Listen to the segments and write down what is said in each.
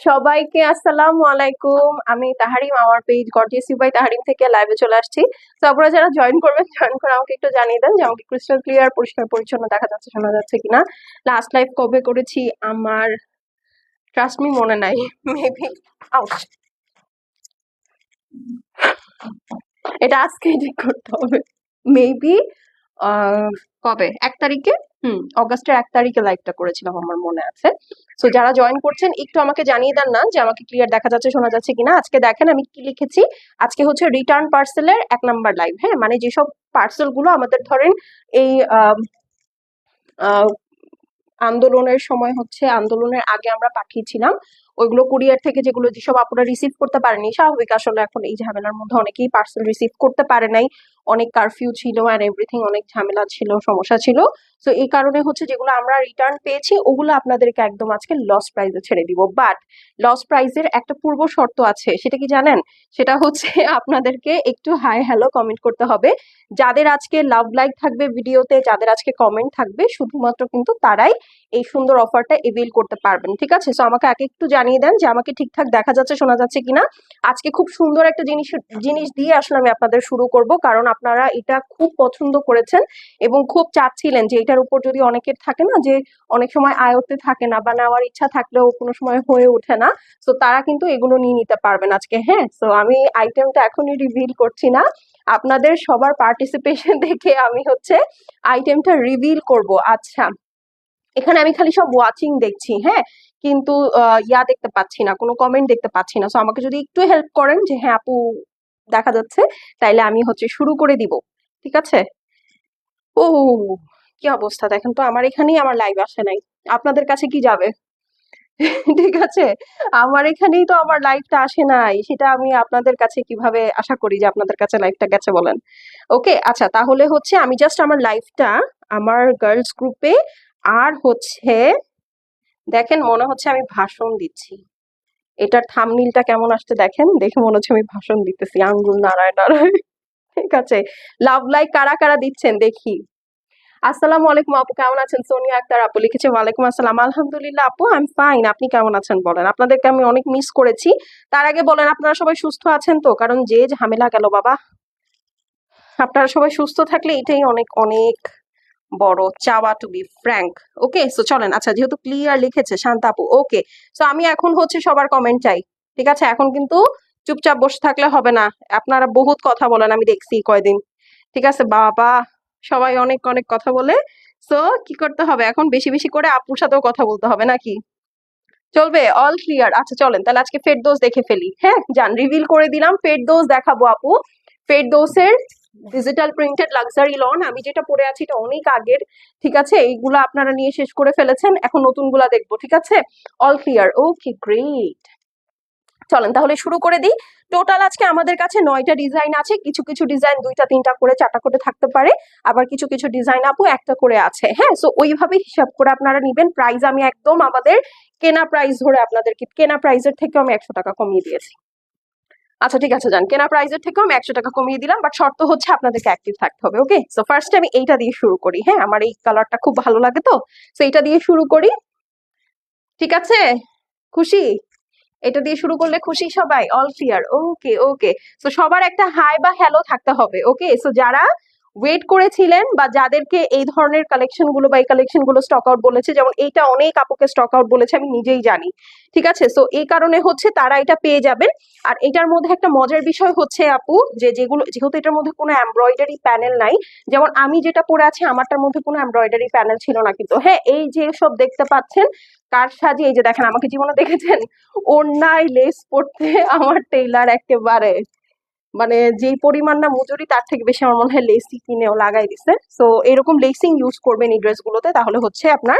সবাইকে আসসালামু আলাইকুম। আমি তাহারিম, আমার page gorgeous you by Taharim থেকে লাইভে চলে আসছি। তো আপনারা যারা জয়েন করবেন, জয়েন করে আমাকে একটু জানিয়ে দেন যে আমাকে ক্রিস্টাল ক্লিয়ার, পরিষ্কার পরিচ্ছন্ন দেখা যাচ্ছে, শোনা যাচ্ছে কিনা। লাস্ট লাইভ কবে করেছি আমার ট্রাস্ট মি মনে নাই, মেবি আউট, এটা আজকে এডিট করতে হবে। মেবি কবে, 1 তারিখে, অগাস্টের 1 তারিখে লাইভটা করেছিলাম আমার মনে আছে। সো যারা জয়েন করছেন একটু আমাকে জানিয়ে দেন না যে আমাকে ক্লিয়ার দেখা যাচ্ছে, শোনা যাচ্ছে কিনা। আজকে দেখেন আমি কি লিখেছি। আজকে হচ্ছে রিটার্ন পার্সেলের 1 নাম্বার লাইভ। হ্যাঁ, মানে যেসব পার্সেল গুলো আমাদের ধরেন এই আন্দোলনের সময় হচ্ছে আন্দোলনের আগে আমরা পাঠিয়েছিলাম, ওইগুলো কুরিয়ার থেকে যেসব আপুরা রিসিভ করতে পারেনি, স্বাভাবিক আসলে এখন এই ঝামেলার মধ্যে অনেকেই পার্সেল রিসিভ করতে পারে নাই, অনেক কারফিউ ছিল অ্যান্ড এভরিথিং, অনেক ঝামেলা ছিল, সমস্যা ছিল। তো এই কারণে হচ্ছে যেগুলো আমরা রিটার্ন পেয়েছি ওগুলো আপনাদেরকে একদম আজকে লস প্রাইসে ছেড়ে দিব। বাট লস প্রাইসের একটা পূর্ব শর্ত আছে, সেটা কি জানেন? সেটা হচ্ছে আপনাদেরকে একটু হাই হ্যালো কমেন্ট করতে হবে। যাদের আজকে লাভ লাইক থাকবে ভিডিওতে, যাদের আজকে কমেন্ট থাকবে, শুধুমাত্র কিন্তু তারাই এই সুন্দর অফারটা এভেইল করতে পারবেন। ঠিক আছে, সো আমাকে আগে একটু জানিয়ে দেন যে আমাকে ঠিকঠাক দেখা যাচ্ছে, শোনা যাচ্ছে কিনা। আজকে খুব সুন্দর একটা জিনিস দিয়ে আসলে আমি আপনাদের শুরু করব, কারণ আপনারা এটা খুব পছন্দ করেছেন এবং খুব চাচ্ছিলেন যে এটার উপর যদি অনেকের থাকে না যে অনেক সময় আয়ত্তে থাকে না বা নেওয়ার ইচ্ছা থাকলেও কোনো সময় হয়ে ওঠে না, তো তারা কিন্তু এগুলো নিয়ে নিতে পারবেন আজকে। হ্যাঁ, তো আমি আইটেমটা এখনই রিভিল করছি না, আপনাদের সবার পার্টিসিপেশন দেখে আমি হচ্ছে আইটেমটা রিভিল করব। আচ্ছা, এখানে আমি খালি সব ওয়াচিং দেখছি, হ্যাঁ, কিন্তু দেখতে পাচ্ছি না, কোনো কমেন্ট দেখতে পাচ্ছি না। সো আমাকে যদি একটু হেল্প করেন যে হ্যাঁ আপু দেখা যাচ্ছে, তাইলে আমি হচ্ছে শুরু করে দিব। ঠিক আছে। ও, কি অবস্থা দেখেন তো, আমার এখানেই আমার লাইভ আসে নাই, আপনাদের কাছে কি যাবে? ঠিক আছে, আমার এখানেই তো আমার লাইভটা আসে নাই, সেটা আমি আপনাদের কাছে কিভাবে আশা করি যে আপনাদের কাছে লাইভটা গেছে বলেন। ওকে, আচ্ছা, তাহলে হচ্ছে আমি জাস্ট আমার লাইভটা আমার গার্লস গ্রুপে, আর হচ্ছে দেখেন মনে হচ্ছে আমি ভাষণ দিচ্ছি। এটার থাম্বনেইলটা কেমন আসছে দেখেন, দেখে মনে হচ্ছে আমি ভাষণ দিতেছি, আঙ্গুল নাড়ায় নাড়ায়। ঠিক আছে, লাভ লাইক কারা কারা দিচ্ছেন দেখি। আসসালামু আলাইকুম আপু, কেমন আছেন? সোনিয়া আক্তার আপু লিখেছে ওয়ালাইকুম আসসালাম, আলহামদুলিল্লাহ আপু, আই এম ফাইন। আপনি কেমন আছেন বলেন? আপনাদেরকে আমি অনেক মিস করেছি। তার আগে বলেন আপনারা সবাই সুস্থ আছেন তো? কারণ যে ঝামেলা গেল বাবা, আপনারা সবাই সুস্থ থাকলে এটাই অনেক অনেক বড় চাওয়া, to be frank. Okay, so চলেন। আচ্ছা, যেহেতু ক্লিয়ার লিখেছে শান্তা আপু, ওকে, সো আমি এখন হচ্ছে সবার কমেন্ট চাই। ঠিক আছে, এখন কিন্তু চুপচাপ বসে থাকলে হবে না, আপনারা বহুত কথা বলেন, আমি দেখছি কয়দিন। ঠিক আছে বাবা, সবাই অনেক অনেক কথা বলে। সো কি করতে হবে এখন? বেশি বেশি করে আপুর সাথেও কথা বলতে হবে নাকি? চলবে? All clear. আচ্ছা চলেন তাহলে আজকে ফেরদৌস দেখে ফেলি। হ্যাঁ, যান, রিভিল করে দিলাম, ফেরদৌস দেখাবো আপু। ফেরদৌসের ডিজিটাল প্রিন্টেড লাক্সারি লন, আমি যেটা পরে আছি এটা অনেক আগের। ঠিক আছে, এইগুলা আপনারা নিয়ে শেষ করে ফেলেছেন, এখন নতুনগুলা দেখবো। ঠিক আছে, অল ক্লিয়ার। ওকে, গ্রেট। চলেন তাহলে শুরু করে দিই। টোটাল আজকে আমাদের কাছে 9টা ডিজাইন আছে। কিছু কিছু ডিজাইন 2টা 3টা করে 4টা করে থাকতে পারে, আবার কিছু কিছু ডিজাইন আপু 1টা করে আছে। হ্যাঁ, সো ওইভাবে হিসাব করে আপনারা নিবেন। প্রাইস আমি একদম আমাদের কেনা প্রাইস ধরে আপনাদেরকে, কেনা প্রাইসের থেকে আমি 100 টাকা কমিয়ে দিয়েছি। আচ্ছা ঠিক আছে, যান, কেনা প্রাইসের থেকেও আমি 100 টাকা কমিয়ে দিলাম, বাট শর্ত হচ্ছে আপনাদেরকে অ্যাক্টিভ থাকতে হবে। ওকে, সো ফার্স্ট আমি এইটা দিয়ে শুরু করি। হ্যাঁ, আমার এই কালারটা খুব ভালো লাগে, তো সো এইটা দিয়ে শুরু করি। ঠিক আছে, খুশি? এটা দিয়ে শুরু করলে খুশি সবাই? All clear. Okay okay, so সবার একটা হাই বা হ্যালো থাকতে হবে। ওকে, সো যারা ওয়েট করেছিলেন বা যাদেরকে এই ধরনের কালেকশন গুলো বা এই কালেকশন গুলো স্টক আউট বলেছে, যেমন এইটা অনেক আপুকে স্টক আউট বলেছে, আমি নিজেই জানি। ঠিক আছে, সো এই কারণে হচ্ছে তারা এটা পেয়ে যাবেন। আর এটার মধ্যে একটা মজার বিষয় হচ্ছে আপু, যে যেহেতু এটার মধ্যে কোনো এমব্রয়ডারি প্যানেল নাই, যেমন আমি যেটা পরে আছি আমারটার মধ্যে কোনো এমব্রয়ডারি প্যানেল ছিল না, কিন্তু হ্যাঁ এই যে সব দেখতে পাচ্ছেন কার সাজি, এই যে দেখেন, আমাকে জীবনে দেখেছেন ওড়নায় লেস পড়তে আমার টেইলার একেবারে মানে যেই পরিমাণ না মজুরি, তার থেকে বেশি আমার মনে হয় লেসি কিনেও লাগাই দিছে। সো এরকম লেসিং ইউজ করবেন এই ড্রেসগুলোতে, তাহলে হচ্ছে আপনার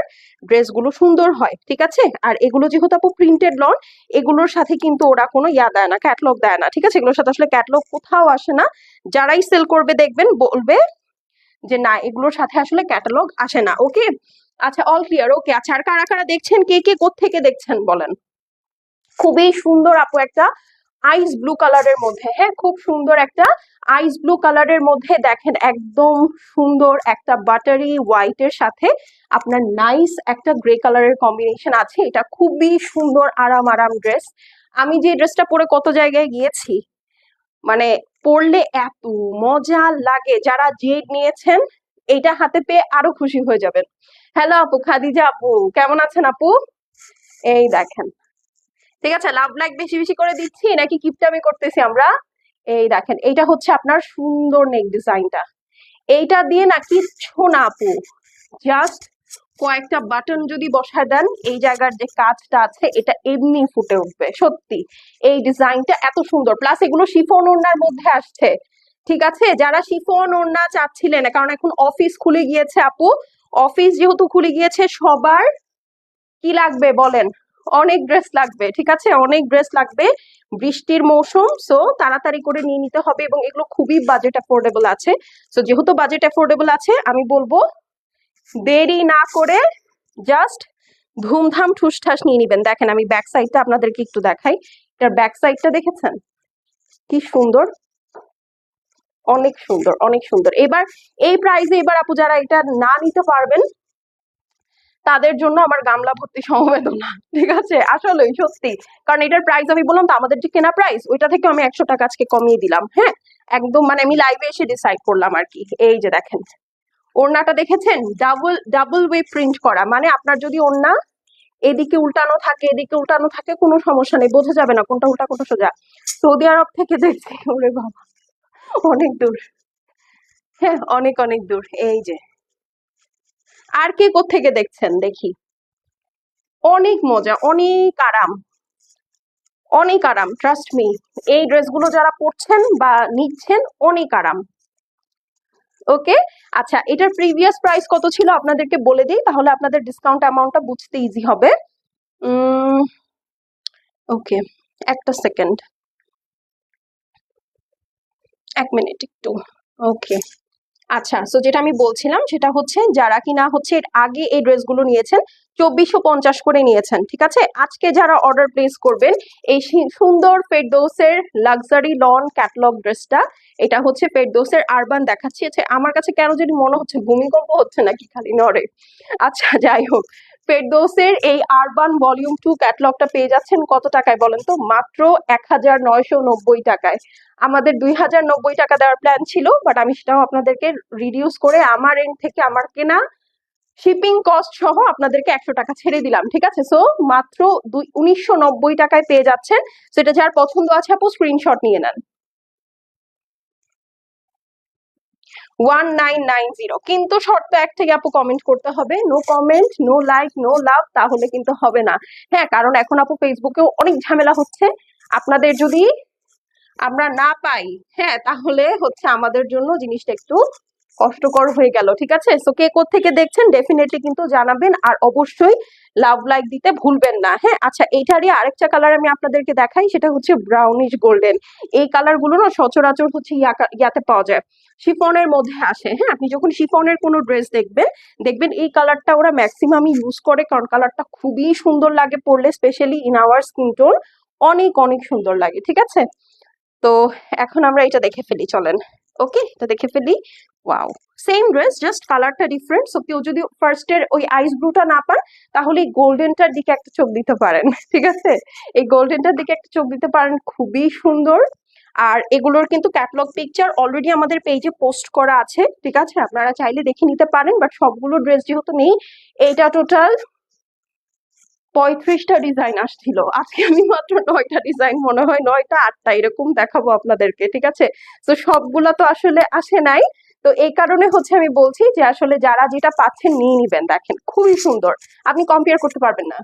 ড্রেসগুলো সুন্দর হয়। ঠিক আছে, আর এগুলো যেহেতু আপু প্রিন্টেড লন, এগুলোর সাথে কিন্তু ওরা কোনো দেয় না, ক্যাটলগ দেয় না। ঠিক আছে, এগুলোর সাথে আসলে ক্যাটলগ কোথাও আসে না। যারাই সেল করবে দেখবেন বলবে যে না, এগুলোর সাথে আসলে ক্যাটালগ আসে না। ওকে, আচ্ছা অল ক্লিয়ার। ওকে, আচ্ছা, আর কারা কারা দেখছেন, কে কে কোত্থেকে দেখছেন বলেন? খুবই সুন্দর আপু একটা আইস ব্লু কালারের মধ্যে, হ্যাঁ খুব সুন্দর একটা আইস ব্লু কালারের মধ্যে দেখেন একদম সুন্দর একটা বাটারি হোয়াইটের সাথে আপনার নাইস একটা গ্রে কালারের কম্বিনেশন আছে। এটা খুবই সুন্দর আরাম আরাম ড্রেস। আমি যে ড্রেসটা পরে কত জায়গায় গিয়েছি, মানে পরলে এত মজা লাগে। যারা জেড নিয়েছেন এইটা হাতে পেয়ে আরো খুশি হয়ে যাবেন। হ্যালো আপু, খাদিজা আপু কেমন আছেন আপু? এই দেখেন, ঠিক আছে লাভ লাইক বেশি বেশি করে দিচ্ছি নাকি কিপটামি করতেছি আমরা? এই দেখেন, এইটা হচ্ছে আপনার সুন্দর নেক ডিজাইনটা। এইটা দিয়ে না কিচ্ছু না আপু, জাস্ট কয়েকটা বাটন যদি বসায় দেন এই জায়গার যে কাজটা আছে এটা এমনি ফুটে উঠবে। সত্যি এই ডিজাইনটা এত সুন্দর, প্লাস এগুলো শিফন ওড়নার মধ্যে আসছে। ঠিক আছে, যারা শিফন ওড়না চাচ্ছিলেন, কারণ এখন অফিস খুলে গিয়েছে আপু, অফিস যেহেতু খুলে গিয়েছে সবার কি লাগবে বলেন? অনেক ড্রেস লাগবে, ঠিক আছে অনেক ড্রেস লাগবে। বৃষ্টির মৌসুম, সো তাড়াতাড়ি করে নিয়ে নিতে হবে, এবং এগুলো খুবই বাজেট অ্যাফোর্ডেবল আছে। সো যেহেতু বাজেট অ্যাফোর্ডেবল আছে আমি বলবো দেরি না করে জাস্ট ধুমধাম ঠুসঠাস নিয়ে নিবেন। দেখেন আমি ব্যাক সাইডটা আপনাদেরকে একটু দেখাই, এটার ব্যাক সাইডটা দেখেছেন কি সুন্দর, অনেক সুন্দর অনেক সুন্দর। এবার এই প্রাইসে এবার আপু যারা এটা না নিতে পারবেন তাদের জন্য আমার গামলা ভর্তি সমবেদনা, ঠিক আছে আসলেই সত্যি। কারণ এটার প্রাইস আমি বললাম তো, আমাদের যে কেনা প্রাইস ওইটা থেকে আমি 100 টাকা আজকে কমিয়ে দিলাম। হ্যাঁ একদম, মানে আমি লাইভে এসে ডিসাইড করলাম আর কি। এই যে দেখেন ওড়নাটা দেখেছেন, ডাবল ডাবল ওয়ে প্রিন্ট করা, মানে আপনার যদি ওড়না এদিকে উল্টানো থাকে এদিকে উল্টানো থাকে কোনো সমস্যা নেই, বোঝা যাবে না কোনটা উল্টা কোনটা সোজা। সৌদি আরব থেকে দেখছি, ওরে বাবা অনেক দূর, হ্যাঁ অনেক অনেক দূর। এই যে আর কে কোত্থেকে দেখছেন দেখি। অনেক মজা, অনেক আরাম, অনেক আরাম, ট্রাস্ট মি। এই ড্রেসগুলো যারা পরছেন বা নিচ্ছেন অনেক আরাম। ওকে, আচ্ছা এটার প্রিভিয়াস প্রাইস কত ছিল আপনাদেরকে বলে দিই, তাহলে আপনাদের ডিসকাউন্ট অ্যামাউন্টটা বুঝতে ইজি হবে। ওকে, একটা সেকেন্ড, এক মিনিট একটু। ওকে, আচ্ছা সো যেটা আমি বলছিলাম সেটা হচ্ছে যারা কিনা হচ্ছে এর আগে এই ড্রেসগুলো নিয়েছেন 2450 করে নিয়েছেন, ঠিক আছে। আজকে যারা অর্ডার প্লেস করবেন এই সুন্দর ফেরদৌসের লাক্সারি লন ক্যাটালগ ড্রেসটা, এটা হচ্ছে ফেরদৌসের আরবান দেখাচ্ছি। আমার কাছে কেন জানি মনে হচ্ছে ভূমিকম্প হচ্ছে নাকি খালি নড়ে। আচ্ছা যাই হোক, ফেরদৌসের এই আরবান ভলিউম 2 ক্যাটালগটা পেয়ে যাচ্ছেন কত টাকায় বলেন তো? মাত্র 1990 টাকায়। আমাদের 2090 টাকা দেওয়ার প্ল্যান ছিল, বাট আমি সেটাও আপনাদেরকে রিডিউস করে আমার এন্ড থেকে আমার কেনা শিপিং কস্ট সহ আপনাদেরকে 100 টাকা ছেড়ে দিলাম, ঠিক আছে। সো মাত্র 1990 টাকায় পেয়ে যাচ্ছেন। সেটা যার পছন্দ আছে আপু স্ক্রিনশট নিয়ে নেন। 1990, কিন্তু শর্ত এক থেকে আপু কমেন্ট করতে হবে, no comment no like no love, তাহলে কিন্তু হবে না। হ্যাঁ কারণ এখন আপু ফেসবুকেও অনেক ঝামেলা হচ্ছে, আপনাদের যদি আমরা না পাই হ্যাঁ তাহলে হচ্ছে আমাদের জন্য জিনিসটা একটু কষ্টকর হয়ে গেল, ঠিক আছে। সো কে কোত্থেকে দেখছেন ডেফিনেটলি কিন্তু জানাবেন, আর অবশ্যই লাভ লাইক দিতে ভুলবেন না। হ্যাঁ আচ্ছা, এইটারই আরেকটা কালার আমি আপনাদেরকে দেখাই, সেটা হচ্ছে ব্রাউনিশ গোল্ডেন। এই কালার গুলো না সচরাচর হচ্ছে ইয়াতে পাওয়া যায়, শিফনের মধ্যে আসে। হ্যাঁ আপনি যখন শিফনের কোনো ড্রেস দেখবেন, দেখবেন এই কালারটা ওরা ম্যাক্সিমামই ইউজ করে, কারণ কালারটা খুবই সুন্দর লাগে পরলে, specially in our skin tone অনেক অনেক সুন্দর লাগে, ঠিক আছে। তো এখন আমরা এটা দেখে ফেলি চলেন। ওকে, এটা দেখে ফেলি। ওয়াও, সেম ড্রেস জাস্ট কালারটা ডিফারেন্ট। সো কেউ যদি ফার্স্ট এর ওই আইস ব্লুটা না পান তাহলে এই গোল্ডেনটার দিকে একটা চোখ দিতে পারেন, ঠিক আছে। এই গোল্ডেনটার দিকে একটা চোখ দিতে পারেন, খুবই সুন্দর। আর এগুলোর কিন্তু ক্যাটালগ পিকচার অলরেডি আমাদের পেজে পোস্ট করা আছে, ঠিক আছে, আপনারা চাইলে দেখে নিতে পারেন। বাট সবগুলো ড্রেস যেহেতু নেই, এইটা টোটাল 35টা ডিজাইন আসছিল, আজকে আমি মাত্র 9টা ডিজাইন, মনে হয় 9টা 8টা এরকম দেখাবো আপনাদেরকে, ঠিক আছে। তো সবগুলা তো আসলে আসে নাই, তো এই কারণে হচ্ছে আমি বলছি যে আসলে যারা যেটা পাচ্ছেন নিয়ে নিবেন। দেখেন খুবই সুন্দর, আপনি কম্পেয়ার করতে পারবেন না।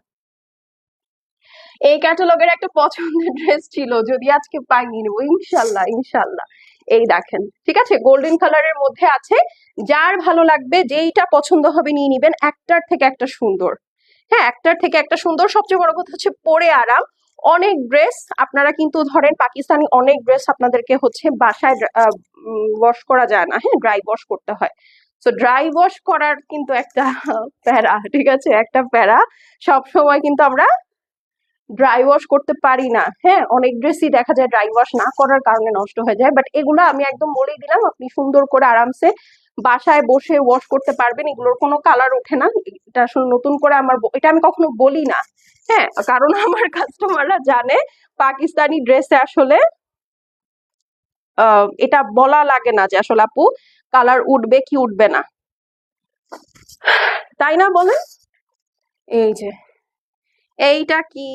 এই ক্যাটালগের একটা পছন্দের ড্রেস ছিল, যদি আজকে পাই নিয়ে নেবো ইনশাল্লাহ ইনশাল্লাহ। এই দেখেন, ঠিক আছে গোল্ডেন কালারের মধ্যে আছে, যার ভালো লাগবে যেইটা পছন্দ হবে নিয়ে নিবেন। একটার থেকে একটা সুন্দর, হ্যাঁ একটার থেকে একটা সুন্দর। সবচেয়ে বড় কথা হচ্ছে পরে আরাম। অনেক ড্রেস আপনারা কিন্তু ধরেন পাকিস্তানি অনেক ড্রেস আপনাদেরকে হচ্ছে বাসায় ওয়াশ করা যায় না, হ্যাঁ ড্রাই ওয়াশ করতে হয়। তো ড্রাই ওয়াশ করার কিন্তু একটা প্যারা, ঠিক আছে একটা প্যারা। সব সময় কিন্তু আমরা ড্রাই ওয়াশ করতে পারি না। হ্যাঁ, অনেক ড্রেসই দেখা যায় ড্রাই ওয়াশ না করার কারণে নষ্ট হয়ে যায়, বাট এগুলো আমি একদম বলেই দিলাম, আপনি সুন্দর করে আরামসে বাসায় বসে ওয়াশ করতে পারবেন। এগুলোর কোনো কালার ওঠে না। এটা আসলে নতুন করে এটা আমি কখনো বলি না। হ্যাঁ, কারণ আমার কাস্টমাররা জানে পাকিস্তানি ড্রেসে আসলে এটা বলা লাগে না যে আসলে আপু কালার উঠবে কি উঠবে না, তাই না বলেন? এই যে এইটা কি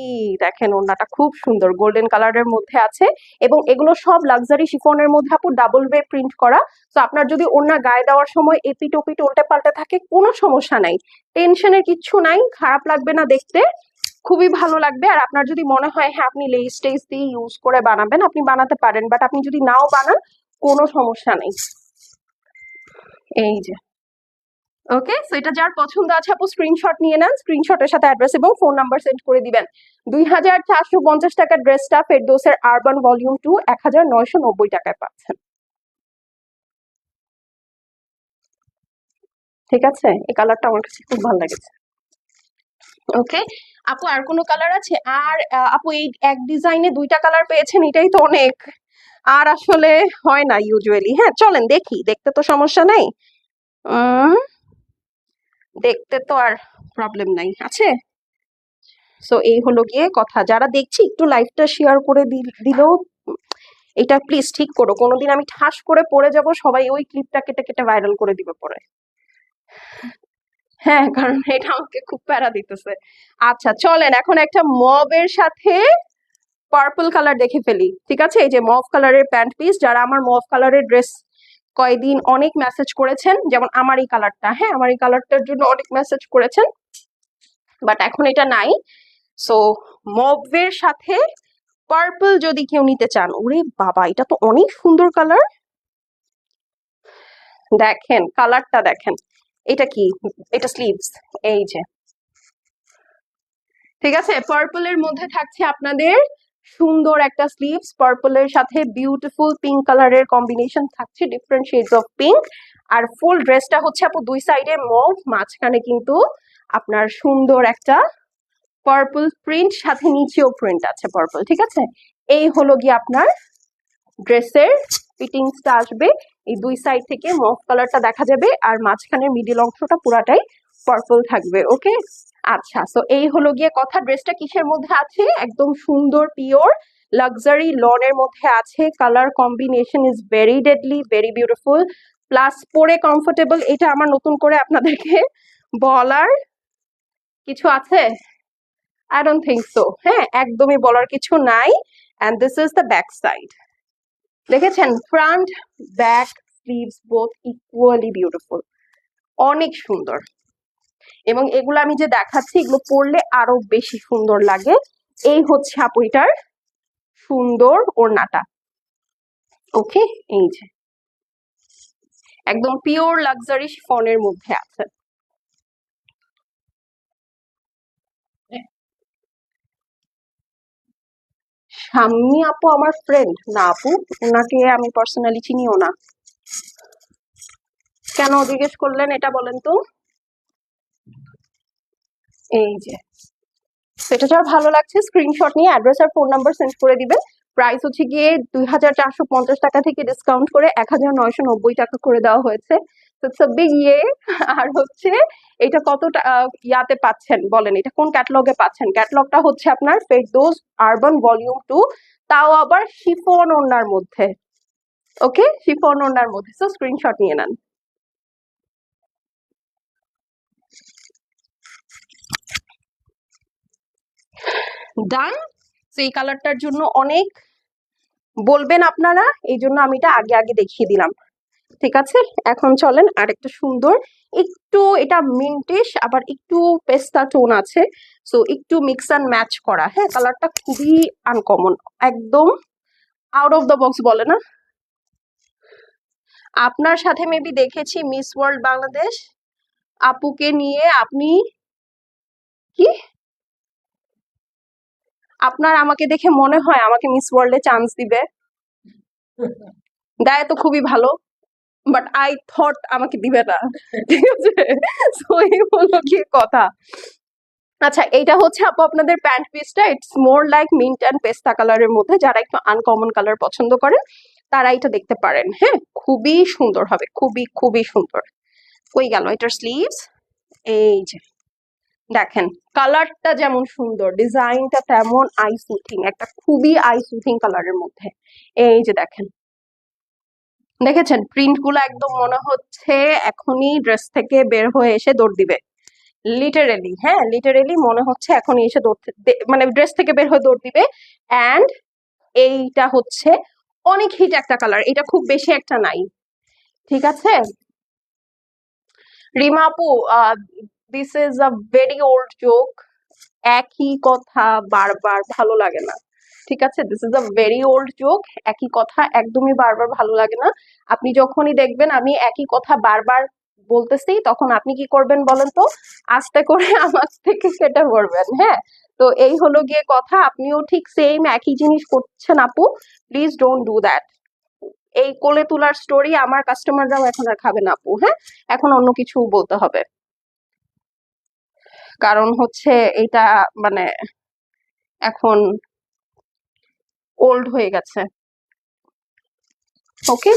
দেখেন, ওড়নাটা খুব সুন্দর গোল্ডেন কালারের মধ্যে আছে, এবং এগুলো সব লাক্সারি শিফনের মধ্যে আপু ডাবল ওয়ে প্রিন্ট করা। তো আপনার যদি ওড়না গায়ে দেওয়ার সময় এপিট ওপিট উল্টে পাল্টে থাকে কোনো সমস্যা নাই, টেনশনের কিচ্ছু নাই, খারাপ লাগবে না দেখতে, খুবই ভালো লাগবে। আর আপনার যদি মনে হয় হ্যাঁ আপনি লেস টেস দিয়ে ইউজ করে বানাবেন, আপনি বানাতে পারেন, বাট আপনি যদি নাও বানান কোনো সমস্যা নেই। এই যে ওকে, সো এটা যার পছন্দ আছে আপু স্ক্রিনশট নিয়ে নেন, স্ক্রিনশটের সাথে অ্যাড্রেস এবং ফোন নাম্বার সেন্ড করে দিবেন। 2450 টাকার ড্রেসটা ফেরদৌসের আরবান ভলিউম 2 1990 টাকায় পাচ্ছেন। ঠিক আছে, এই কালারটা আমার কাছে খুব ভালো লেগেছে। ওকে আপু, আর কোনো কালার আছে? আর আপু এই এক ডিজাইনে দুইটা কালার পেয়েছেন, এটাই তো অনেক, আর আসলে হয় না ইউজুয়ালি। হ্যাঁ চলেন দেখি, দেখতে তো সমস্যা নেই, দেখতে তো আর প্রবলেম নাই আছে। সো এই হলো গিয়ে কথা, যারা দেখছি একটু লাইভটা শেয়ার করে দিলেও এটা প্লিজ ঠিক করো, কোনোদিন আমি ঠাস করে পড়ে যাব, সবাই ওই ক্লিপটা কেটে কেটে ভাইরাল করে দিবে পরে। হ্যাঁ, কারণ এটা আমাকে খুব প্যারা দিতেছে। আচ্ছা চলেন এখন একটা মবের সাথে পার্পল কালার দেখে ফেলি, ঠিক আছে? এই যে মভ কালারের প্যান্ট পিস, যারা আমার মভ কালারের ড্রেস কয়দিন অনেক মেসেজ করেছেন, যেমন আমার এই কালারটা, হ্যাঁ আমার এই কালারটার জন্য অনেক মেসেজ করেছেন, বাট এখন এটা নাই। সো মভের সাথে পার্পল যদি কেউ নিতে চান, ওরে বাবা এটা তো অনেক সুন্দর কালার, দেখেন কালারটা দেখেন। এটা কি? এটা স্লিভস, এই যে ঠিক আছে, পার্পলের মধ্যে থাকছে আপনাদের সুন্দর একটা স্লিভস, পার্পলের সাথে বিউটিফুল পিঙ্ক কালারের কম্বিনেশন থাকছে, ডিফারেন্ট শেডস অফ পিঙ্ক। আর ফুল ড্রেসটা হচ্ছে আপু দুই সাইডে মভ, মাঝখানে কিন্তু আপনার সুন্দর একটা পার্পল প্রিন্ট, সাথে নিচেও প্রিন্ট আছে পার্পল, ঠিক আছে? এই হলো গিয়ে আপনার ড্রেসের ফিটিংসটা আসবে, এই দুই সাইড থেকে মভ কালারটা দেখা যাবে, আর মাঝখানের মিডিল অংশটা পুরাটাই পার্পল থাকবে। ওকে আচ্ছা, সো এই হলো গিয়ে কথা। ড্রেসটা কিসের মধ্যে আছে? একদম সুন্দর পিওর লাক্সারি লনের মধ্যে আছে, colour combination is very deadly, very beautiful, plus পরে কমফোর্টেবল। এটা আমার নতুন করে আপনাদেরকে বলার কিছু আছে? I don't think so. হ্যাঁ, একদমই বলার কিছু নাই। And this is the back side, দেখেছেন? Front back sleeves both equally beautiful, অনেক সুন্দর। এবং এগুলো আমি যে দেখাচ্ছি এগুলো পরলে আরো বেশি সুন্দর লাগে। এই হচ্ছে আপু এটার সুন্দর ওড়নাটা। ওকে, এই যে একদম পিওর লাক্সারি শিফনের মধ্যে আছে। শাম্মী আপু আমার ফ্রেন্ড না আপু, ওনাকে আমি পার্সোনালি চিনিও না। কেন জিজ্ঞেস করলেন এটা বলেন তো? এই যে সেটা যার ভালো লাগছে স্ক্রিনশট নিয়ে অ্যাড্রেস আর ফোন নাম্বার সেন্ড করে দিবেন। প্রাইস হচ্ছে গিয়ে 2450 টাকা থেকে ডিসকাউন্ট করে 1990 টাকা করে দেওয়া হয়েছে। বিগ ইয়ে। আর হচ্ছে এটা কত ইয়াতে পাচ্ছেন বলেন, এটা কোন ক্যাটালগে পাচ্ছেন? ক্যাটালগটা হচ্ছে আপনার ফেরদৌস আরবান ভলিউম 2, তাও আবার শিফন ওড়নার মধ্যে। ওকে, শিফন ওড়নার মধ্যে। সো স্ক্রিনশট নিয়ে নেন। ডান। তো এই কালারটার জন্য অনেক বলবেন আপনারা, এই জন্য আমি এটা আগে আগে দেখিয়ে দিলাম, ঠিক আছে? এখন চলেন আরেকটা সুন্দর, একটু এটা মিন্টিশ আবার একটু পেস্তা টোন আছে, সো একটু মিক্স অ্যান্ড ম্যাচ করা। হ্যাঁ, কালারটা খুবই আনকমন, একদম আউট অফ দ্য বক্স বলে না। আপনার সাথে মেবি দেখেছি মিস ওয়ার্ল্ড বাংলাদেশ আপুকে নিয়ে, আপনি কি আপনার আমাকে দেখে মনে হয় আমাকে মিস ওয়ার্ল্ডে চান্স দিবে? দেয় তো খুবই ভালো, বাট আই থট আমাকে দিবে না, ঠিক আছে? তো এই হলো কি কথা। আচ্ছা, এইটা হচ্ছে আপু আপনাদের প্যান্ট পিসটা, it's more like mint and পেস্তা কালারের মধ্যে। যারা একটু আনকমন কালার পছন্দ করেন তারা এটা দেখতে পারেন। হ্যাঁ, খুবই সুন্দর হবে, খুবই খুবই সুন্দর। কই গেল এটার স্লিভস? এই যে দেখেন, কালারটা যেমন সুন্দর, ডিজাইনটা তেমন আই সুথিং, একটা খুবই আই সুথিং কালারের মধ্যে। এই যে দেখেন, দেখেছেন প্রিন্ট গুলো একদম মনে হচ্ছে এখনই ড্রেস থেকে বের হয়ে এসে দৌড় দিবে। লিটারেলি, হ্যাঁ লিটারেলি মনে হচ্ছে এখনই এসে মানে ড্রেস থেকে বের হয়ে দৌড় দিবে। অ্যান্ড এইটা হচ্ছে অনেক হিট একটা কালার, এটা খুব বেশি একটা নাই। ঠিক আছে রিমা আপু, this is a very old joke. একই কথা বারবার ভালো লাগে না। ঠিক আছে, this is a very old joke. একই কথা একদমই বারবার ভালো লাগে না। আপনি যখনই দেখবেন আমি একই কথা বারবার বলতেছি, তখন আপনি কি করবেন বলেন তো? আস্তে করে আমার থেকে সেটা করবেন। হ্যাঁ, তো এই হলো গিয়ে কথা। আপনিও ঠিক সেম একই জিনিস করছেন আপু, প্লিজ ডোন্ট ডু দ্যাট। এই কোলে তোলার স্টোরি আমার কাস্টমাররাও এখন আর খাবে না আপু। হ্যাঁ, এখন অন্য কিছু বলতে হবে, কারণ হচ্ছে এটা মানে এখন ওল্ড হয়ে গেছে। ওকে,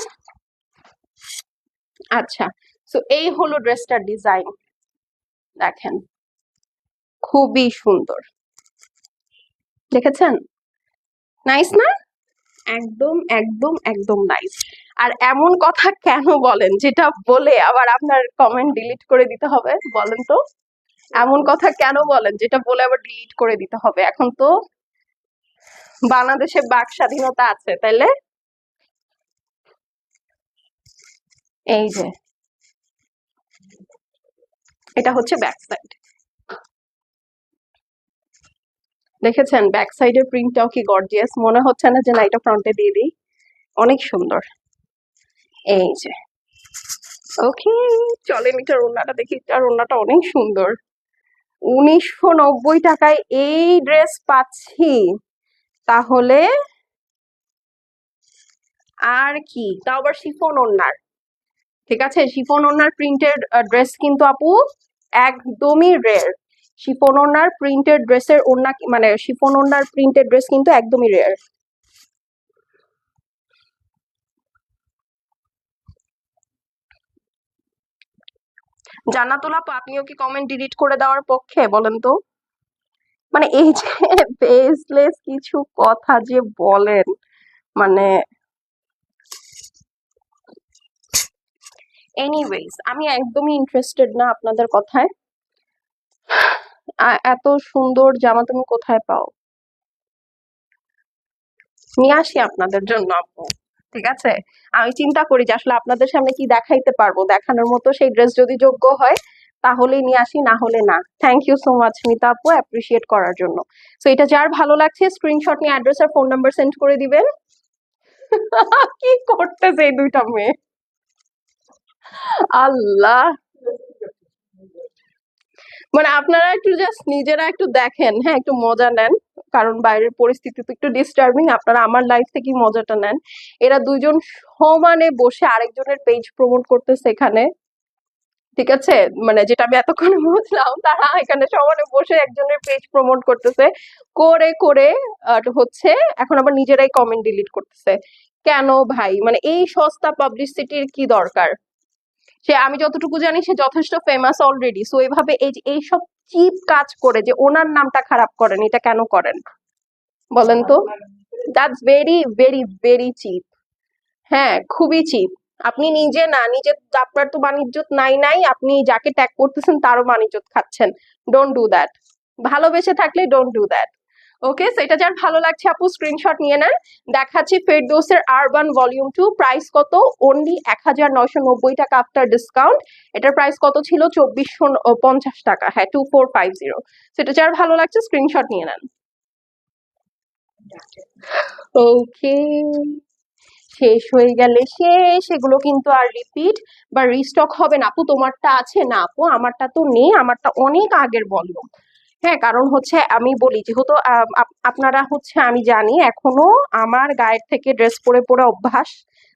আচ্ছা, সো এই হলো ড্রেসটার ডিজাইন। দেখেন, খুবই সুন্দর, দেখেছেন? নাইস না? একদম একদম একদম নাইস। আর এমন কথা কেন বলেন যেটা বলে আবার আপনার কমেন্ট ডিলিট করে দিতে হবে বলেন তো? এমন কথা কেন বলেন যেটা বলে আবার ডিলিট করে দিতে হবে? এখন তো বাংলাদেশে বাক স্বাধীনতা আছে, তাইলে? এই যে এটা হচ্ছে ব্যাক সাইড, দেখেছেন ব্যাক সাইডের প্রিন্টটাও কি গর্জিয়াস, মনে হচ্ছে না যে না এটা ফ্রন্টে দিয়ে দিই? অনেক সুন্দর। এই যে ওকে, চলেন এটার ওড়নাটা দেখি। এটার ওড়নাটা অনেক সুন্দর। 1990 টাকায় এই ড্রেস পাচ্ছি, তাহলে আর কি? তাও আবার শিফন ওড়নার। ঠিক আছে, শিফন ওড়নার প্রিন্টেড ড্রেস কিন্তু আপু একদমই রেয়ার। শিফন ওড়নার প্রিন্টেড ড্রেসের ওড়না মানে শিফন ওড়নার প্রিন্টেড ড্রেস কিন্তু একদমই রেয়ার। জান্নাতুল আপু, আপনিও কি কমেন্ট ডিলিট করে দেওয়ার পক্ষে বলেন তো? মানে এই যে বেসলেস কিছু কথা যে বলেন, মানে এনিওয়েজ আমি একদমই ইন্টারেস্টেড না আপনাদের কথায়। এত সুন্দর জামা তুমি কোথায় পাও? নিয়ে আসি আপনাদের জন্য আপু। ঠিক আছে, আমি চিন্তা করি যে আসলে আপনাদের সামনে কি দেখাইতে পারবো, দেখানোর মতো সেই ড্রেস যদি যোগ্য হয় তাহলেই নিয়ে আসি, না হলে না। Thank you so much Mita আপু অ্যাপ্রিসিয়েট করার জন্য। সো এটা যার ভালো লাগছে স্ক্রিনশট নিয়ে অ্যাড্রেস আর ফোন নাম্বার সেন্ড করে দিবেন। কি করতেছে এই দুইটা মেয়ে, আল্লাহ! মানে আপনারা একটু জাস্ট নিজেরা একটু দেখেন, হ্যাঁ একটু মজা নেন, কারণ বাইরের পরিস্থিতি তো একটু ডিস্টার্বিং। আপনারা আমার লাইফ থেকে মজাটা নেন। এরা দুইজন সমানে বসে আরেকজনের পেজ প্রমোট করতেছে এখানে। ঠিক আছে, মানে যেটা আমি এতক্ষণে বুঝলাম, তারা এখানে সমানে বসে একজনের পেজ প্রমোট করতেছে, করে করে হচ্ছে এখন আবার নিজেরাই কমেন্ট ডিলিট করতেছে। কেন ভাই, মানে এই সস্তা পাবলিসিটির কি দরকার? সে আমি যতটুকু জানি সে যথেষ্ট ফেমাস অলরেডি, সো এভাবে এই যে এইসব চিপ কাজ করে যে ওনার নামটা খারাপ করেন, এটা কেন করেন বলেন তো? That's very very very chip. হ্যাঁ, খুবই চিপ। আপনি নিজে না, নিজে আপনার তো বাণিজ্যত নাই নাই, আপনি যাকে ট্যাগ করতেছেন তারও বাণিজ্যত খাচ্ছেন। Don't do that. ভালোবেসে থাকলে don't do that. Okay, so এটা যার ভালো লাগছে আপু স্ক্রিনশট নিয়ে নেন। দেখাচ্ছি ফেরদৌসের আরবান ভলিউম 2, প্রাইস কত? অনলি 1990 টাকা আফটার ডিসকাউন্ট। এটার প্রাইস কত ছিল? 2450 টাকা। হ্যাঁ, 2450। সেটা যার ভালো লাগছে স্ক্রিনশট নিয়ে নেন। ওকে, শেষ হয়ে গেলে শেষ, এগুলো কিন্তু আর রিপিট বা রিস্টক হবে না। আপু তোমারটা আছে? না আপু আমারটা তো নেই, আমারটা অনেক আগের ভলিউম। হ্যাঁ, কারণ হচ্ছে আমি বলি যেহেতু আপনারা হচ্ছে আমি জানি এখনো আমার গায়ের থেকে ড্রেস পরে পরে অভ্যাস,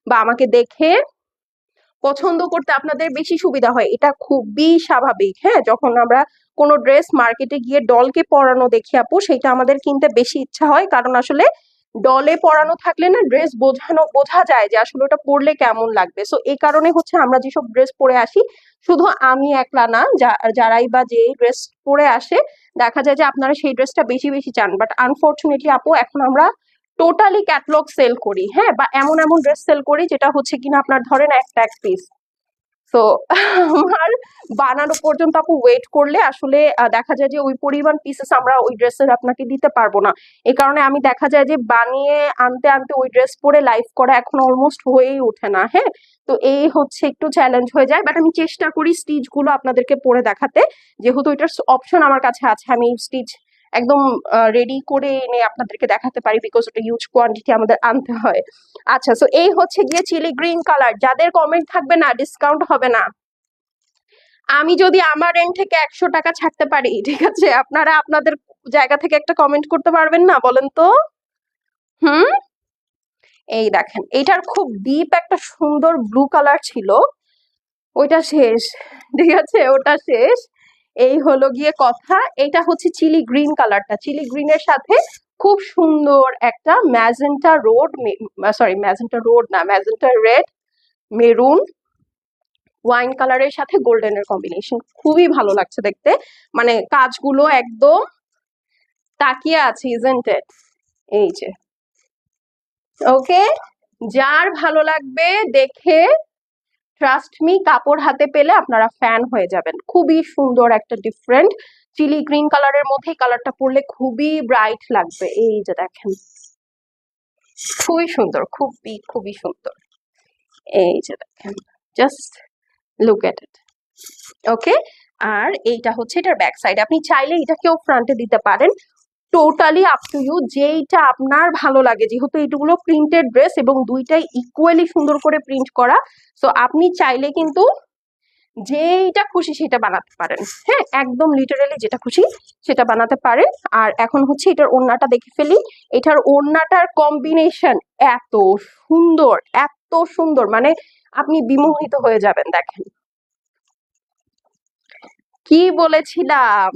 বা আমাকে দেখে পছন্দ করতে আপনাদের বেশি সুবিধা হয়, এটা খুবই স্বাভাবিক। হ্যাঁ, যখন আমরা কোনো ড্রেস মার্কেটে গিয়ে ডলকে পরানো দেখি আপু, সেটা আমাদের কিনতে বেশি ইচ্ছা হয়, কারণ আসলে ডলে পরানো থাকলে না ড্রেস বোঝা যায় যে আসলে ওটা পরলে কেমন লাগবে। সো এই কারণে হচ্ছে আমরা যেসব ড্রেস পরে আসি, শুধু আমি একলা না, যারাই বা যে ড্রেস পরে আসে, দেখা যায় যে আপনারা সেই ড্রেসটা বেশি বেশি চান। বাট আনফরচুনেটলি আপু এখন আমরা টোটালি ক্যাটলগ সেল করি, হ্যাঁ, বা এমন এমন ড্রেস সেল করি যেটা হচ্ছে কিনা আপনার ধরেন একটা এক পিস। তো আমার বানানো পর্যন্ত আপু ওয়েট করলে আসলে দেখা যায় যে ওই পরিমাণ পিসেস আমরা ওই ড্রেসের আপনাকে দিতে পারবো না। এই কারণে আমি দেখা যায় যে বানিয়ে আনতে আনতে ওই ড্রেস পরে লাইভ করা এখন অলমোস্ট হয়েই ওঠে না, হ্যাঁ। তো এই হচ্ছে একটু চ্যালেঞ্জ হয়ে যায়, বাট আমি চেষ্টা করি স্টিচ গুলো আপনাদেরকে পরে দেখাতে, যেহেতু এটার অপশন আমার কাছে আছে, আমি স্টিচ একদম রেডি করে এনে আপনাদেরকে দেখাতে পারি, বিকজ ওটা হিউজ কোয়ান্টিটি আমাদের আনতে হয়। আচ্ছা, সো এই হচ্ছে গিয়ে চিলি গ্রিন কালার। যাদের কমেন্ট থাকবে না ডিসকাউন্ট হবে না। আমি যদি আমার এন্ড থেকে 100 টাকা ছাড়তে পারি, ঠিক আছে, আপনারা আপনাদের জায়গা থেকে একটা কমেন্ট করতে পারবেন না বলেন তো? হুম, এই দেখেন, এটার খুব ডিপ একটা সুন্দর ব্লু কালার ছিল, ওইটা শেষ, ঠিক আছে, ওটা শেষ। এই হলো গিয়ে কথা। এটা হচ্ছে চিলি গ্রিন কালারটা, চিলি গ্রিনের সাথে খুব সুন্দর একটা magenta road, sorry magenta road না, ম্যাজেন্টা রেড, মেরুন, ওয়াইন কালারের সাথে গোল্ডেনের কম্বিনেশন, খুবই ভালো লাগছে দেখতে, মানে কাজগুলো একদম তাকিয়ে আছে, ইজেন্ট ইট? এই যে, ওকে, যার ভালো লাগবে দেখে, ট্রাস্ট মি, কাপড় হাতে পেলে আপনারা ফ্যান হয়ে যাবেন। খুবই সুন্দর একটা ডিফারেন্ট চিলি গ্রিন কালারের মধ্যে কালারটা পরলে খুবই ব্রাইট লাগবে। এই যে দেখেন, খুবই সুন্দর, খুবই খুবই সুন্দর। এই যে দেখেন, জাস্ট লুক এট ইট। ওকে, আর এইটা হচ্ছে এটার ব্যাক সাইড। আপনি চাইলে এটাকেও ফ্রন্টে দিতে পারেন, টোটালি আপ টু ইউ, যেইটা আপনার ভালো লাগে। যেহেতু এইগুলো প্রিন্টেড ড্রেস এবং দুইটাই ইকুয়ালি সুন্দর করে প্রিন্ট করা, সো আপনি চাইলে কিন্তু যেটা খুশি সেটা বানাতে পারেন, হ্যাঁ, একদম লিটারালি যেটা খুশি সেটা বানাতে পারেন। আর এখন হচ্ছে এটার ওড়নাটা দেখে ফেলি। এটার ওড়নাটার কম্বিনেশন এত সুন্দর, এত সুন্দর, মানে আপনি বিমোহিত হয়ে যাবেন। দেখেন কি বলেছিলাম,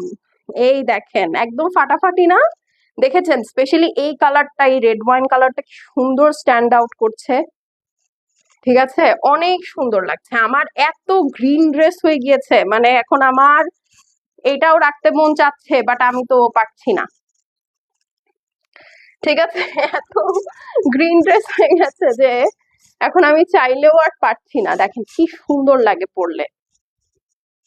এই দেখেন একদম ফাটাফাটি না? দেখেছেন? স্পেশালি এই কালারটা, এই রেড ওয়াইন কালারটা কি সুন্দর স্ট্যান্ড আউট করছে, ঠিক আছে, অনেক সুন্দর লাগছে। আমার এত গ্রিন ড্রেস হয়ে গিয়েছে, মানে এখন আমার এটাও রাখতে মন চাচ্ছে, বাট আমি তো পারছি না, ঠিক আছে, এত গ্রিন ড্রেস হয়ে গেছে যে এখন আমি চাইলেও আর পারছি না। দেখেন কি সুন্দর লাগে পরলে,